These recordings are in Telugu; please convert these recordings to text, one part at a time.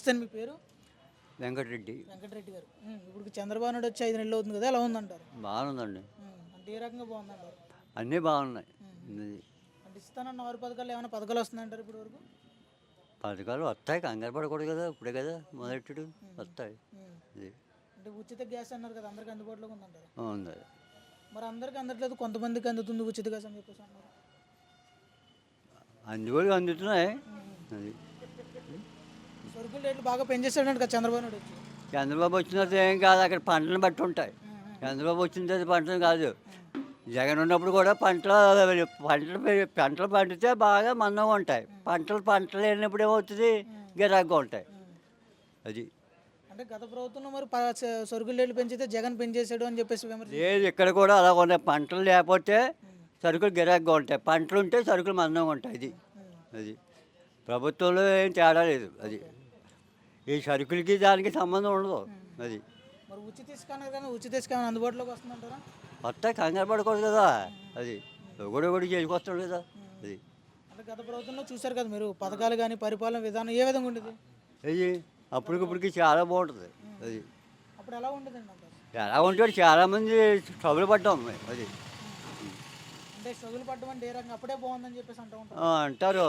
నమస్తే అండి, మీ పేరు? వెంకటరెడ్డి. వెంకటరెడ్డి గారు. ఇప్పుడు చంద్రబాబు నాయుడు వచ్చి 5 నెలలు అవుతుంది కదా, ఎలా ఉందంటారు? బాగుందండి. అంటే ఏ రకంగా బాగుందంటారు? అన్నీ బాగున్నాయి. ఉమ్. ఇది అంటే ఇస్తానన్న 6 పథకాలు ఏమైనా పథకాలు వస్తున్నాయంటారు ఇప్పటి వరకు? పథకాలు వస్తాయి, కంగారు పడకూడదు కదా, ఇప్పుడే కదా మొదలెట్టుడు. వస్తాయి. ఉమ్. ఇది అంటే ఉచిత గ్యాస్ అన్నారు కదా, అందరికి అందుబాటులో ఉందంటారు. ఉంది. మరి అందరికి అందట్లేదు, కొంతమందికి అందుతుంది ఉచిత గ్యాస్ అని చెప్పేసి అన్నారు. అందువల్ల అందుతున్నాయి. అది సరుకుల రేట్లు బాగా పెంచేసాడంట కదా చంద్రబాబు నాయుడు వచ్చి. చంద్రబాబు వచ్చిన తర్వాత ఏం కాదు, అక్కడ పంటలను బట్టి ఉంటాయి. చంద్రబాబు వచ్చిన తర్వాత పంటలు కాదు. జగన్ ఉన్నప్పుడు కూడా పంటలు పండితే బాగా మందంగా ఉంటాయి. పంటలు లేనప్పుడు ఏమవుతుంది, గిరాగ్గా ఉంటాయి. అది అంటే గత ప్రభుత్వంలో మరి సరుకుల రేట్లు పెంచితే జగన్ పెంచేసాడు అని చెప్పేసి విమర్శ. లేదు, ఇక్కడ కూడా అలా ఉన్నాయి. పంటలు లేకపోతే సరుకులు గిరాగ్గా ఉంటాయి, పంటలు ఉంటే సరుకులు మందంగా ఉంటాయి. అది అది ప్రభుత్వంలో ఏం తేడా లేదు. అది ఈ సరుకులకి దానికి సంబంధం ఉండదు. అది మరి ఉచిత ఇసుక అన్నారు కానీ ఉచిత ఇసుక ఏమైనా అందుబాటులోకి వస్తుందంటారా? వస్తాయి, కంగారు పడకూడదు కదా. అది ఒకటి చేసుకొస్తాడు కదా. అది అంటే గత ప్రభుత్వంలో చూశారు కదా మీరు, పథకాలు కానీ పరిపాలన విధానం ఏ విధంగా ఉండేది? అది అప్పటికిప్పటికి చాలా బాగుంటుంది. అది అప్పుడు ఎలా ఉండేదండి అంటారు? ఎలా ఉంటాడు, చాలామంది ట్రబుల్ పడ్డాం. అది అంటే సగులు పడ్డం అంటే ఏ రకంగా అప్పుడే బాగుందని చెప్పేసి అంటూ ఉంటారు. అంటారు,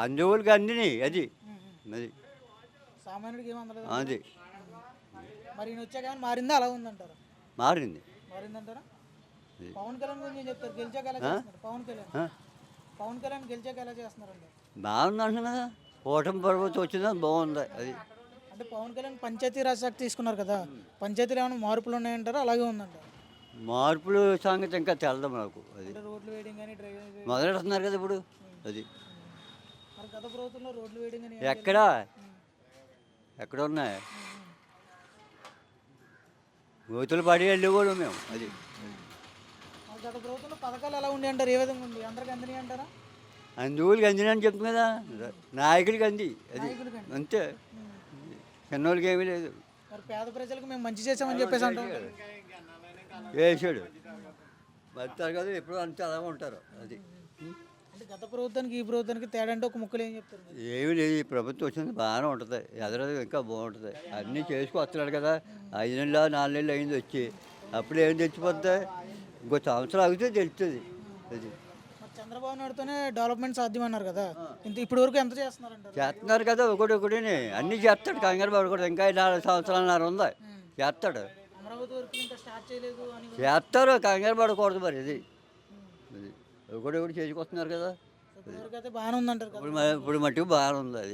అందువులకి అందిని. అది అది సామాన్యుడికి ఏం అందలేదు. అది మరి ఈయన వచ్చాక ఏమైనా మారిందా, అలా ఉందంటారా? మారింది. మారిందంటారా? అది. పవన్ కళ్యాణ్ గురించి ఏం చెప్తారు? గెలిచాక ఎలా చేస్తున్నారు పవన్ కళ్యాణ్ గెలిచాక ఎలా చేస్తున్నారండి? బాగుంది అంటున్నా కదా, కూటమి ప్రభుత్వం వచ్చిందా బాగుంది. అది అంటే పవన్ కళ్యాణ్ పంచాయతీ రాజ్ శాఖ తీసుకున్నారు కదా, పంచాయతీలో ఏమైనా మార్పులు ఉన్నాయంటారా, అలాగే ఉందంటారా? మార్పులు సంగతి ఇంకా తెలదు నాకు. అది అంటే రోడ్లు వేయడం కానీ డ్రైనేజ్ మొదలెడుతున్నారు కదా ఇప్పుడు. అది మరి గత ప్రభుత్వంలో రోడ్లు వేయడం కానీ ఎక్కడ ఉన్నాయి, గోతులు పడి వెళ్ళి కూడా మేము. అది మరి గత ప్రభుత్వంలో పథకాలు ఎలా ఉండి అంటారు, ఏ విధంగా ఉంది? అందరికి అందినాయి అంటారా? అందువులకి అందిన అని చెప్తుంది కదా, నాయకులకి అంది. అది నాయకులకి అంది. అంతే, చిన్నోళ్ళకి ఏమీ లేదు. మరి పేద ప్రజలకు మేము మంచి చేసామని చెప్పేసి అంటాం. వేసాడు బతారు కదా, ఎప్పుడు అంతే అలా ఉంటారు. అది అంటే గత ప్రభుత్వానికి ఈ ప్రభుత్వానికి తేడా అంటే ఒక ముక్కలు ఏం చెప్తారు మీరు? ఏమీ లేదు, ఈ ప్రభుత్వం వచ్చింది బాగానే ఉంటుంది. ఎదరది ఇంకా బాగుంటుంది. అన్నీ చేసుకొస్తున్నాడు కదా, 5 నెలలు 4 నెలలు అయింది వచ్చి. అప్పుడు ఏం తెచ్చిపోతాయి, ఇంకో సంవత్సరం ఆగితే తెలుస్తుంది. అది మరి చంద్రబాబు నాయుడుతోనే డెవలప్మెంట్ సాధ్యం అన్నారు కదా, ఇప్పటి వరకు ఎంత చేస్తున్నారంటారు? చేస్తున్నారు కదా, ఒకటిని అన్నీ చేస్తాడు, కంగారు పడకూడదు. ఇంకా 4 సంవత్సరాలన్నర ఉంది, చేస్తాడు. అమరావతి వరకు ఇంకా స్టార్ట్ చేయలేదు అని చేస్తారు, కంగారు పడకూడదు. మరి ఇది అది ఒకటి చేసుకొస్తున్నారు కదా. ఇప్పటి వరకు అయితే బాగానే ఉందంటారు కదా. ఇప్పుడు మట్టుకు బాగానే ఉంది. అది